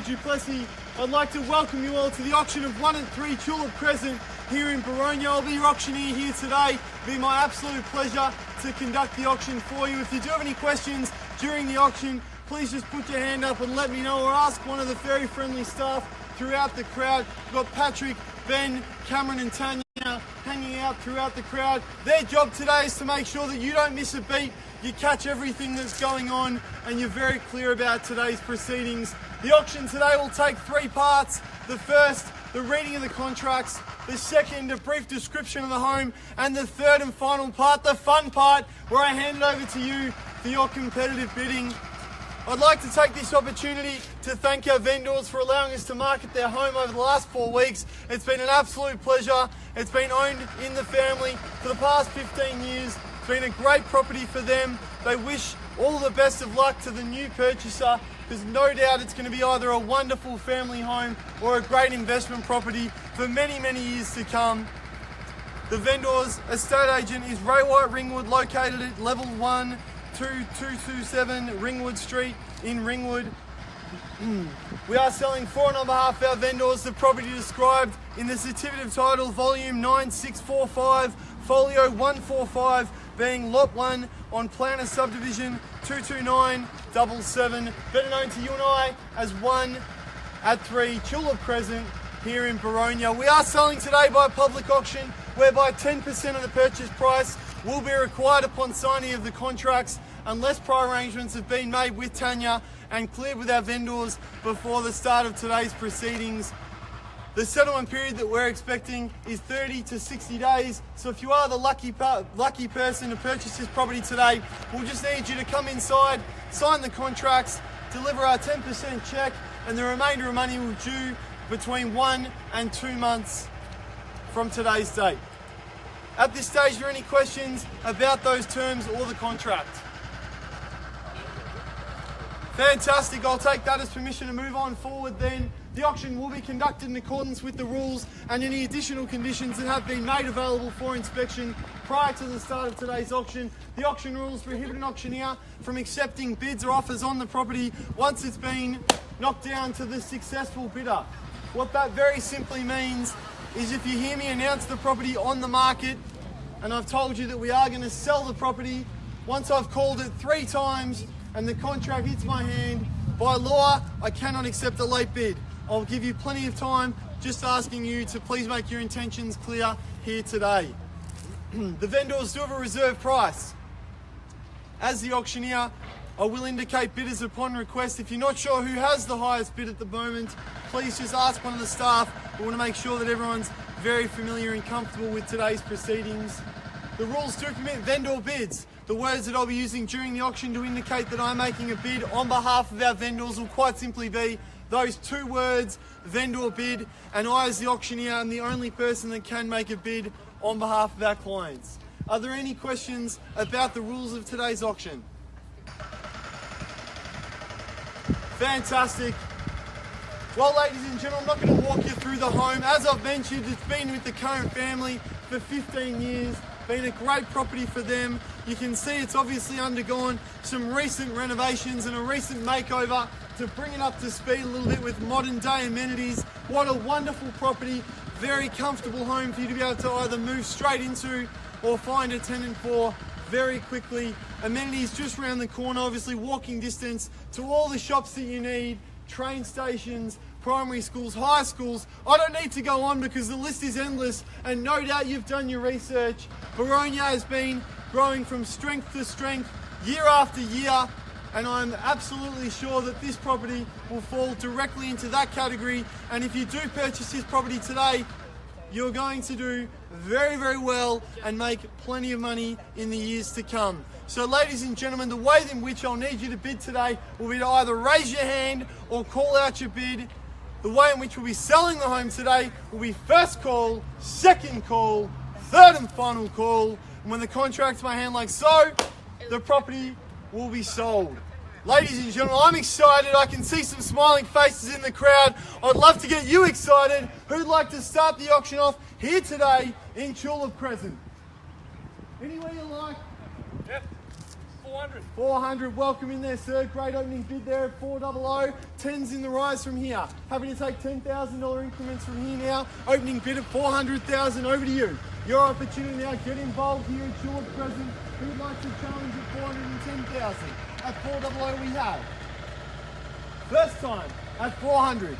Duplessis. I'd like to welcome you all to the auction of 1 and 3 Tulip Crescent here in Boronia. I'll be your auctioneer here today. It'll be my absolute pleasure to conduct the auction for you. If you do have any questions during the auction, please just put your hand up and let me know, or ask one of the very friendly staff throughout the crowd. We've got Patrick, Ben, Cameron and Tanya hanging out throughout the crowd. Their job today is to make sure that you don't miss a beat, you catch everything that's going on, and you're very clear about today's proceedings. The auction today will take 3 parts. The first, the reading of the contracts. The second, a brief description of the home. And the third and final part, the fun part, where I hand it over to you for your competitive bidding. I'd like to take this opportunity to thank our vendors for allowing us to market their home over the last 4 weeks. It's been an absolute pleasure. It's been owned in the family for the past 15 years. It's been a great property for them. They wish all the best of luck to the new purchaser, because no doubt it's going to be either a wonderful family home or a great investment property for many, many years to come. The vendor's estate agent is Ray White Ringwood, located at level 1, 2227 Ringwood Street in Ringwood. We are selling for and on behalf of our vendors the property described in the certificate of title volume 9645, folio 145, being lot 1 on planner subdivision 22977, better known to you and I as 1 at 3 Tulip Crescent here in Boronia. We are selling today by public auction, whereby 10% of the purchase price will be required upon signing of the contracts, unless prior arrangements have been made with Tanya and cleared with our vendors before the start of today's proceedings. The settlement period that we're expecting is 30 to 60 days. So if you are the lucky person to purchase this property today, we'll just need you to come inside, sign the contracts, deliver our 10% check, and the remainder of money will due between 1 and 2 months from today's date. At this stage, are there any questions about those terms or the contract? Fantastic, I'll take that as permission to move on forward then. The auction will be conducted in accordance with the rules and any additional conditions that have been made available for inspection prior to the start of today's auction. The auction rules prohibit an auctioneer from accepting bids or offers on the property once it's been knocked down to the successful bidder. What that very simply means is, if you hear me announce the property on the market and I've told you that we are going to sell the property, once I've called it 3 times and the contract hits my hand, by law, I cannot accept a late bid. I'll give you plenty of time, just asking you to please make your intentions clear here today. The vendors do have a reserve price. As the auctioneer, I will indicate bidders upon request. If you're not sure who has the highest bid at the moment, please just ask one of the staff. We want to make sure that everyone's very familiar and comfortable with today's proceedings. The rules do permit vendor bids. The words that I'll be using during the auction to indicate that I'm making a bid on behalf of our vendors will quite simply be those 2 words, vendor bid, and I as the auctioneer am the only person that can make a bid on behalf of our clients. Are there any questions about the rules of today's auction? Fantastic. Well, ladies and gentlemen, I'm not going to walk you through the home. As I've mentioned, it's been with the current family for 15 years. Been a great property for them. You can see it's obviously undergone some recent renovations and a recent makeover to bring it up to speed a little bit with modern day amenities. What a wonderful property. Very comfortable home for you to be able to either move straight into or find a tenant for very quickly. Amenities just around the corner, obviously walking distance to all the shops that you need, train stations, primary schools, high schools. I don't need to go on because the list is endless, and no doubt you've done your research. Boronia has been growing from strength to strength year after year, and I'm absolutely sure that this property will fall directly into that category. And if you do purchase this property today, you're going to do very, very well and make plenty of money in the years to come. So ladies and gentlemen, the way in which I'll need you to bid today will be to either raise your hand or call out your bid. The way in which we'll be selling the home today will be first call, second call, third and final call. And when the contract's in my hand like so, the property will be sold. Ladies and gentlemen, I'm excited. I can see some smiling faces in the crowd. I'd love to get you excited. Who'd like to start the auction off here today in Tulip Crescent? Anywhere you like. Yep. 400. 400, welcome in there, sir. Great opening bid there at 400. 10's in the rise from here. Happy to take $10,000 increments from here now. Opening bid at 400,000. Over to you. Your opportunity now. Get involved here at Tulip Crescent. Who would like to challenge at 410,000? At 400 we have. First time at 400.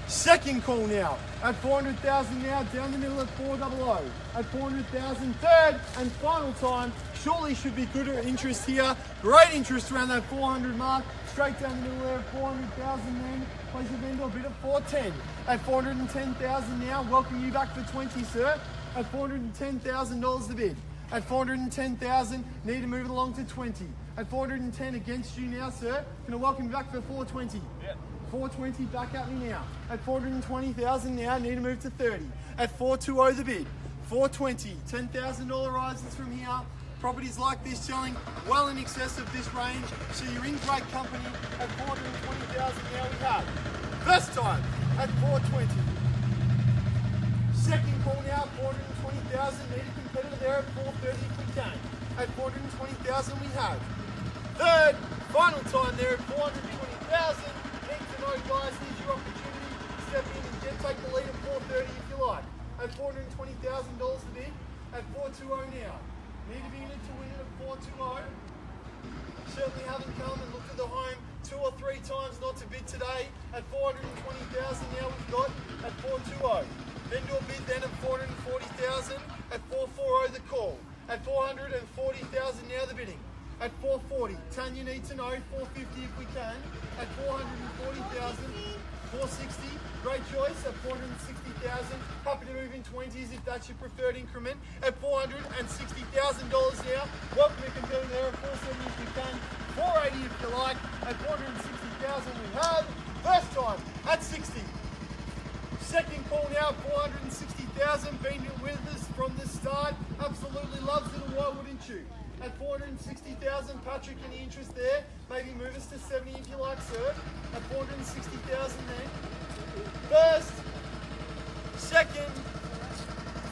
Second call now at 400,000 now, down the middle at 400. At 400,000, third and final time. Surely should be good interest here. Great interest around that 400 mark. Straight down the middle there at 400,000 then. Place a vendor bid at 410. At 410,000 now, welcome you back for 20, sir. At $410,000 the bid. At 410,000, need to move it along to 20. At 410 against you now, sir. Can I welcome you back for 420? Yeah. 420 back at me now. At 420,000 now, need to move to 30. At 420 the bid. 420, $10,000 rises from here. Properties like this selling well in excess of this range, so you're in great company. At 420,000 now we have. First time at 420. Second call now, 420,000. Need a competitor there at 430 if we can. At 420,000 we have. Third, final time there at 420,000. Need to know, guys, here's your opportunity. Step in and take the lead at 430 if you like. At $420,000 the bid. At 420 now. Need to be in it to win it at 420. Certainly haven't come and looked at the home 2 or 3 times not to bid today. At 420,000 now we've got at 420. Vendor bid then at 440,000. At 440 the call. At 440,000 now the bidding. At 440, Tanya needs to know, 450 if we can. At 440,000, 460, great choice. At 460,000, happy to move in 20s if that's your preferred increment. At $460,000 now, welcome to competitor there at 470 if we can. 480 if you like. At 460,000 we have. First time at 60. Second call now, 460,000. Been with us from the start. Absolutely loves it, and why wouldn't you? At 460,000, Patrick, any interest there? Maybe move us to 70 if you like, sir. At 460,000 then. First, second,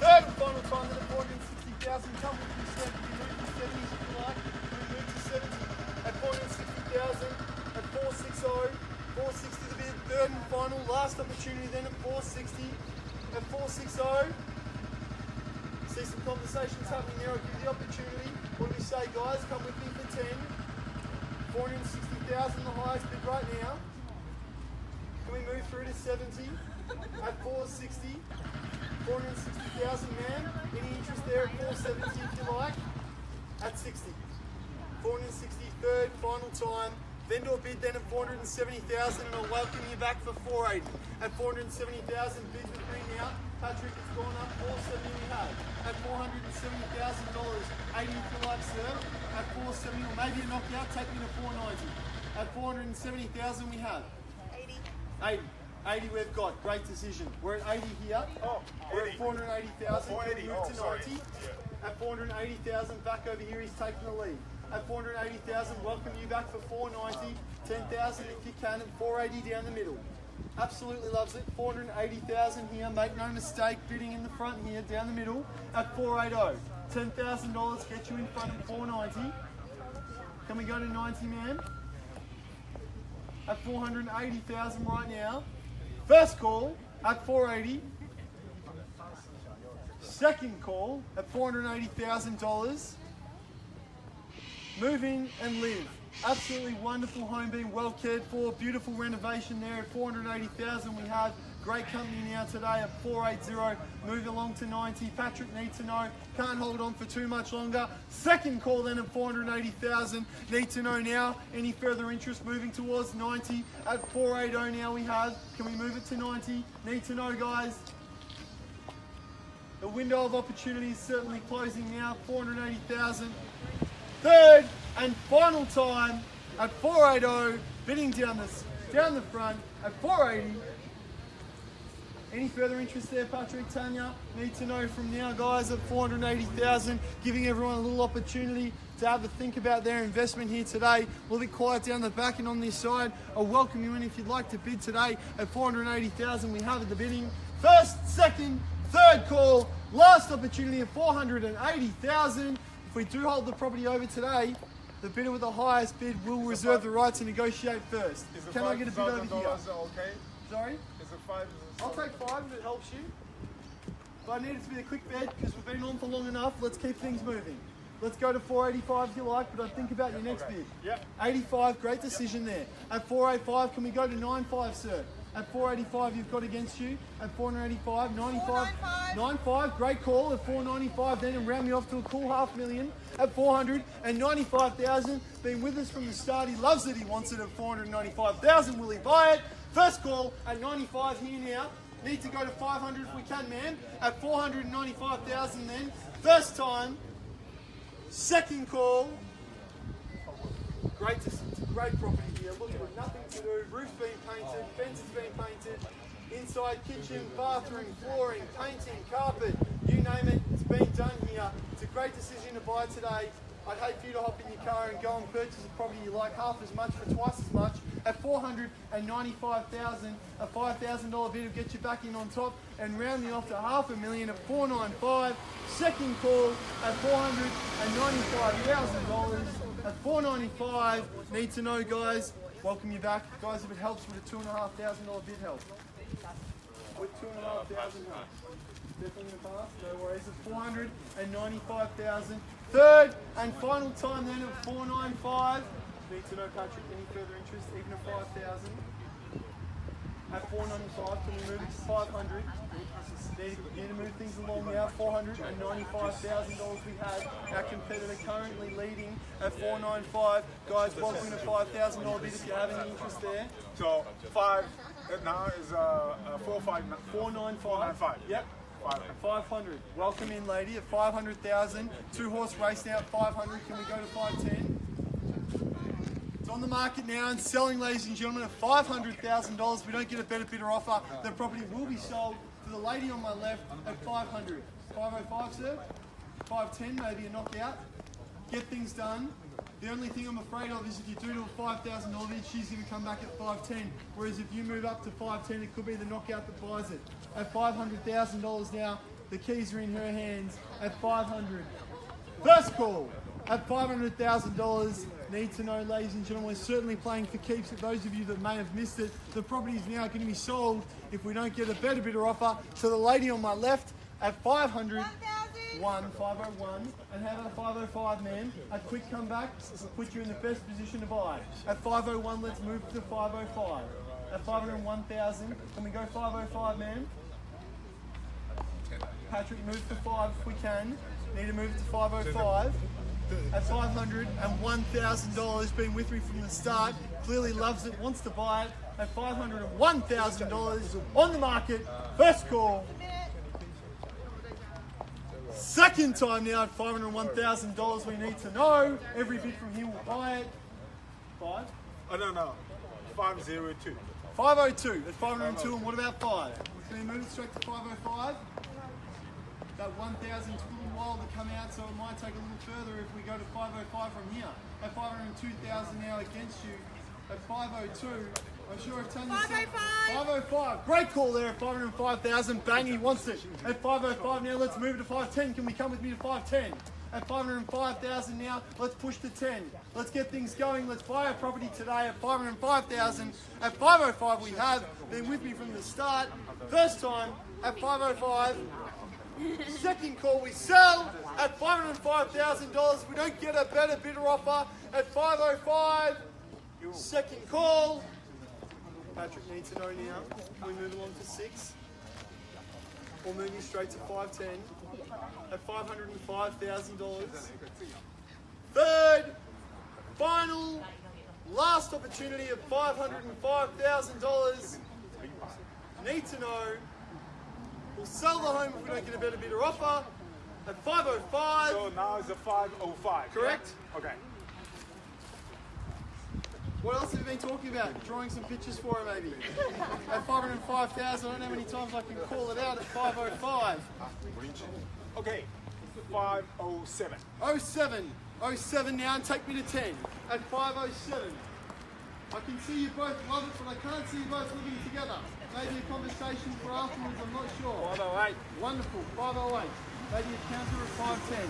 third and final time at 460,000. Come with me, sir. Can you move to 70 if you like? Can we move to 70? At 460,000, at 460, 460 the bid. Third and final, last opportunity then at 460. At 460. See some conversations happening there. I'll give you the opportunity. What do we say, guys? Come with me for 10. 460,000, the highest bid right now. Can we move through to 70? At 460. 460,000, man. Any interest there at 470 if you like? At 60. 460, third, final time. Vendor bid then at 470,000, and I'll welcome you back for 480. At 470,000, bid with me now. Patrick, it's gone up, 470 we have. At $470,000, 80 if you like, sir. At 470, or maybe a knockout, take me to 490. At 470,000 we have. 80. 80. 80 we've got, great decision. We're at 80 here. Oh, We're at 480,000, can we move to 90? Yeah. At 480,000, back over here, he's taking the lead. At 480,000, welcome you back for 490. 10,000 if you can, and 480 down the middle. Absolutely loves it. 480,000 here, make no mistake, bidding in the front here, down the middle. At 480, $10,000 get you in front at 490. Can we go to 90, man? At 480,000 right now. First call at 480. Second call at $480,000. Move in and live. Absolutely wonderful home, being well cared for. Beautiful renovation there at 480,000 we have. Great company now today at 480. Move along to 90. Patrick needs to know. Can't hold on for too much longer. Second call then at 480,000. Need to know now. Any further interest moving towards 90 at 480 now we have. Can we move it to 90? Need to know, guys. The window of opportunity is certainly closing now. 480,000. Third and final time at 480, bidding down the front at 480. Any further interest there, Patrick, Tanya? Need to know from now, guys, at 480,000, giving everyone a little opportunity to have a think about their investment here today. A little bit quiet down the back and on this side. I'll welcome you in if you'd like to bid today at 480,000. We have at the bidding. First, second, third call, last opportunity at 480,000. If we do hold the property over today, The bidder with the highest bid will reserve the right to negotiate first. Can I get a bid over here? Okay? Sorry? Is it 5? I'll take 5 if it helps you. But I need it to be a quick bid because we've been on for long enough. Let's keep things moving. Let's go to 485 if you like, but I think about your next bid. Yep. 85, great decision there. At 485, can we go to 95, sir? At 485, you've got against you. At 485, 95, 95, great call. At 495, then and round me off to a cool $500,000. At 495,000, been with us from the start. He loves it. He wants it at 495,000. Will he buy it? First call at 95 here now. Need to go to 500 if we can, man. At 495,000 then. First time. Second call. Great, great property here. Look at it, nothing to do. Roof's been painted, fence has been painted. Inside kitchen, bathroom, flooring, painting, carpet, you name it, it's been done here. It's a great decision to buy today. I'd hate for you to hop in your car and go and purchase a property you like half as much for twice as much. At 495,000, a $5,000 bid will get you back in on top and rounding off to $500,000 at 495. Second call at $495,000 at 495. Need to know, guys. Welcome you back, guys. If it helps with a $2,500 bid, help. With $2,500 help. Definitely in the past. No worries. At 495,000. Third and final time then at 495. Need to know, Patrick, any further interest, even at 5,000? At 495, can we move it to 500? Need to move things along now. $495,000 we had. Our competitor currently leading at 495. Guys, welcome to $5,000 bid if you have any interest there. So 5 now is 495. Yep. 500. Welcome in, lady, at 500,000. 2-horse race now at 500. Can we go to 510? It's on the market now and selling, ladies and gentlemen, at $500,000. If we don't get a better bidder offer, the property will be sold to the lady on my left at 500. 505, sir? 510, maybe a knockout. Get things done. The only thing I'm afraid of is if you do a $5,000 bid, she's going to come back at 510. Whereas if you move up to 510, it could be the knockout that buys it. At $500,000 now, the keys are in her hands at 500. First call at $500,000. Need to know, ladies and gentlemen, we're certainly playing for keeps. For those of you that may have missed it, the property is now going to be sold if we don't get a better bidder offer to the lady on my left at 500. 501, and how about a 505, man? A quick comeback will put you in the best position to buy. At 501, let's move to 505. At 501,000, can we go 505, man? Patrick, move for 5 if we can. Need to move it to 505. At $501,000, been with me from the start, clearly loves it, wants to buy it. At $501,000 on the market, first call. Second time now at $501,000. We need to know. Every bid from here will buy it. 5? Oh, no. 502. 502 at 502. And what about 5? Can we move it straight to 505? That 1,000 took a little while to come out, so it might take a little further if we go to 505 from here. At 502,000 now against you. At 502, I'm sure I've done this. 505. Great call there at 505,000. Bang, he wants it. At 505 now, let's move it to 510. Can we come with me to 510? At 505,000 now, let's push to 10. Let's get things going. Let's buy a property today at 505,000. At 505 we have. Been with me from the start. First time at 505. Second call we sell at $505,000. We don't get a better bidder offer at 505. Second call. Patrick needs to know now. Can we move along to 6? Or moving straight to 510 at $505,000. Third, final, last opportunity of $505,000. Need to know. We'll sell the home if we don't get a better bidder offer at 505. So now it's a 505. Correct? Yeah? Okay. What else have you been talking about? Drawing some pictures for her, maybe? At 505,000, I don't know how many times I can call it out at 505. Okay, 507. 07 now, and take me to 10. At 507. I can see you both love it, but I can't see you both living together. Maybe a conversation for afterwards, I'm not sure. 508. Wonderful, 508. Maybe a counter at 510.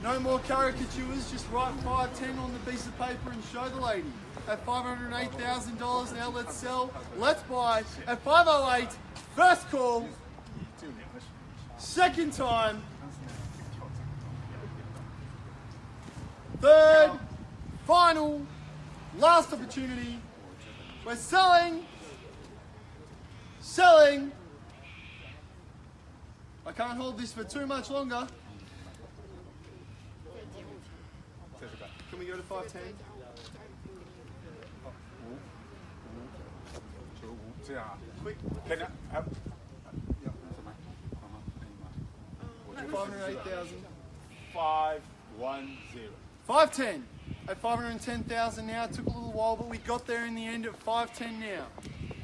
No more caricatures, just write 510 on the piece of paper and show the lady. At $508,000 now, let's sell, let's buy. At 508, first call, second time, third, final, last opportunity. We're selling. I can't hold this for too much longer. Can we go to 510? Quick. 508,000. 510. 510. At 510,000 now. It took a little while, but we got there in the end at 510 now.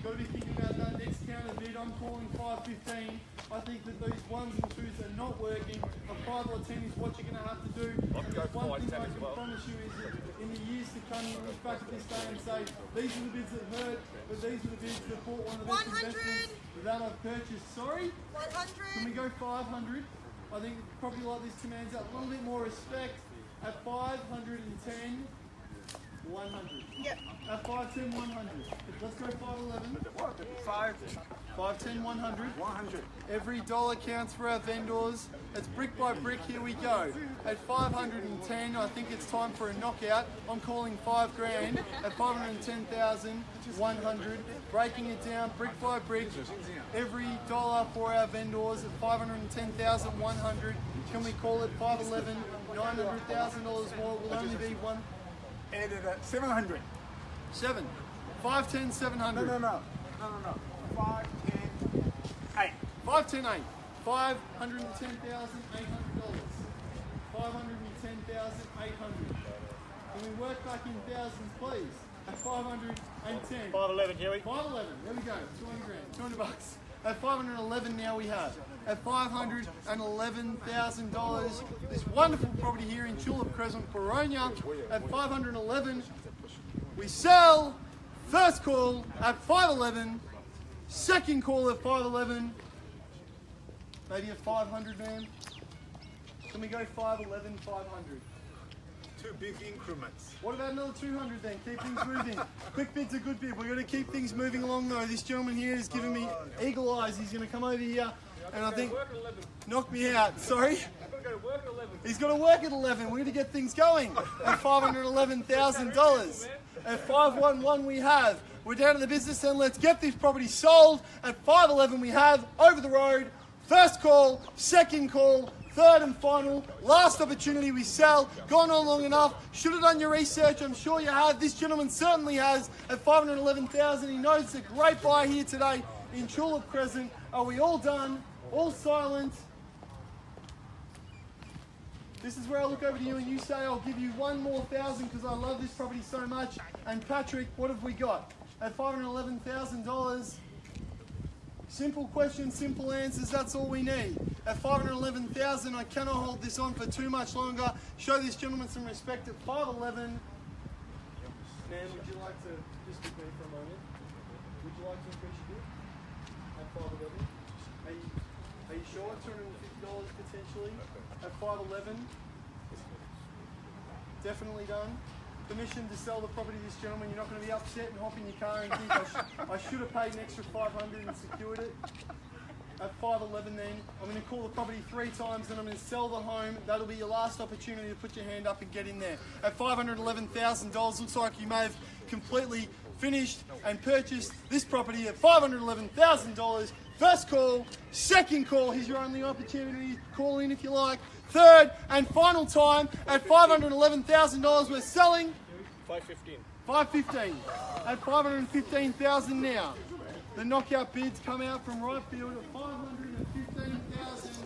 Got to be thinking about that next counter bid. I'm calling 515. I think that these ones and twos are not working. A 5 or 10 is what you're going to have to do. And there's one thing I can promise you is that in the years to come, you'll look back at this day and say, these are the bids that hurt, but these are the bids that bought one of the best investments that I've purchased. Sorry? 100. Can we go 500? I think property like this commands a little bit more respect. At 510, 100. Yep. At 510, 100. Let's go 511. What? 510, 100. 100. Every dollar counts for our vendors. It's brick by brick. Here we go. At 510, I think it's time for a knockout. I'm calling 5 grand. At 510,000, 100. Breaking it down brick by brick. Every dollar for our vendors at 510,000, 100. Can we call it 511? $900,000 more. Will only be one. And at 700. 7. 510, 700. No. 510, 8. 510, 8. $510,800. 510,800. Can we work back in thousands, please? At 510. 511, Huey. 511. There we go. 200 grand. 200 bucks. At 511 now we have. At $511,000, this wonderful property here in Tulip Crescent, Boronia. At 511, we sell. First call at 511. Second call at 511. Maybe at 500, man. Can we go 511, 500? 2 big increments. What about another 200 then? Keep things moving. Quick bid's a good bid. We're going to keep things moving along though. This gentleman here is giving me eagle eyes. He's going to come over here and I think knock me out. Sorry? He's got to work at 11. We're going to get things going at $511,000. At 511 we have. We're down to the business end. Let's get this property sold. At 511 we have. Over the road. First call. Second call. Third and final, last opportunity we sell. Gone on long enough. Should have done your research. I'm sure you have. This gentleman certainly has. At 511,000, he knows it's a great buy here today in Tulip Crescent. Are we all done? All silent? This is where I look over to you and you say, I'll give you one more thousand because I love this property so much. And Patrick, what have we got? At $511,000, simple questions, simple answers, that's all we need. At $511,000, I cannot hold this on for too much longer. Show this gentleman some respect at 511. Man, would you like to just with me for a moment? Would you like to increase your bid at 511? Are you sure? $250 potentially at 511. Definitely done. Permission to sell the property to this gentleman. You're not going to be upset and hop in your car and think I should have paid an extra 500 and secured it. At 511 then, I'm going to call the property 3 times, then I'm going to sell the home. That'll be your last opportunity to put your hand up and get in there. At $511,000, looks like you may have completely finished and purchased this property at $511,000. First call, second call, here's your only opportunity. Call in if you like. Third and final time at $511,000 we're selling. 515. 515. At $515,000 now. The knockout bids come out from right field at $515,000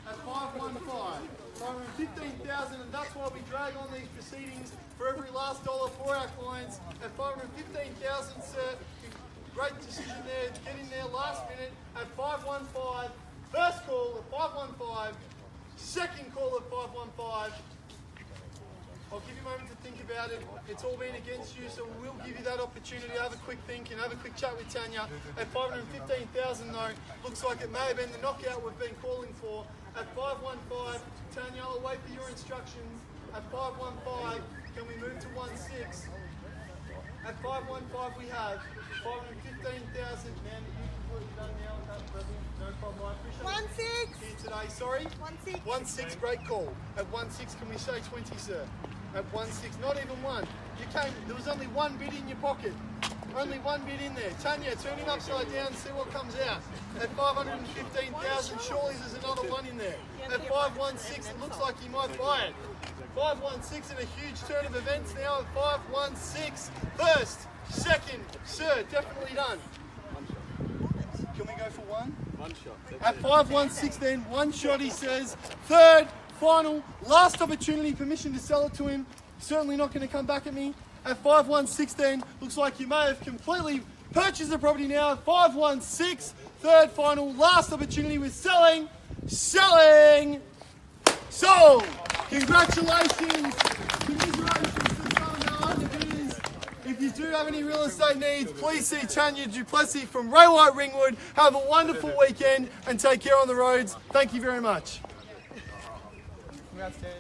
at 515. 515,000, and that's why we drag on these proceedings for every last dollar for our clients at 515,000, sir. Great decision there. Get in there last minute at 515. First call at 515. Second call at 515. I'll give you a moment to think about it. It's all been against you, so we'll give you that opportunity to have a quick think and have a quick chat with Tanya. At 515,000 though, looks like it may have been the knockout we've been calling for. At 515, Tanya, I'll wait for your instructions. At 515, can we move to 16? At 515 we have 515,000. Man, you completely done now. That's brilliant. No problem. I appreciate 16. here today. Sorry? 16. 16, great call. At 16, can we say 20, sir? At 16, not even one. You came, there was only one bid in your pocket. Only one bid in there. Tanya, turn him upside down and see what comes out. At 515,000, surely there's another one in there. At 516, it looks like you might buy it. 516 and a huge turn of events now at 516. First, second, sir, definitely done. Can we go for one? One shot. At 516 then, one shot he says. Third, final, last opportunity, permission to sell it to him. Certainly not going to come back at me. At 516 then, looks like you may have completely purchased the property now. At 516, third, final, last opportunity with selling. Selling! Sold! Congratulations! Commiserations to some of the underbidders. If you do have any real estate needs, please see Tanya Duplessis from Ray White Ringwood. Have a wonderful weekend and take care on the roads. Thank you very much. Congrats, Dan.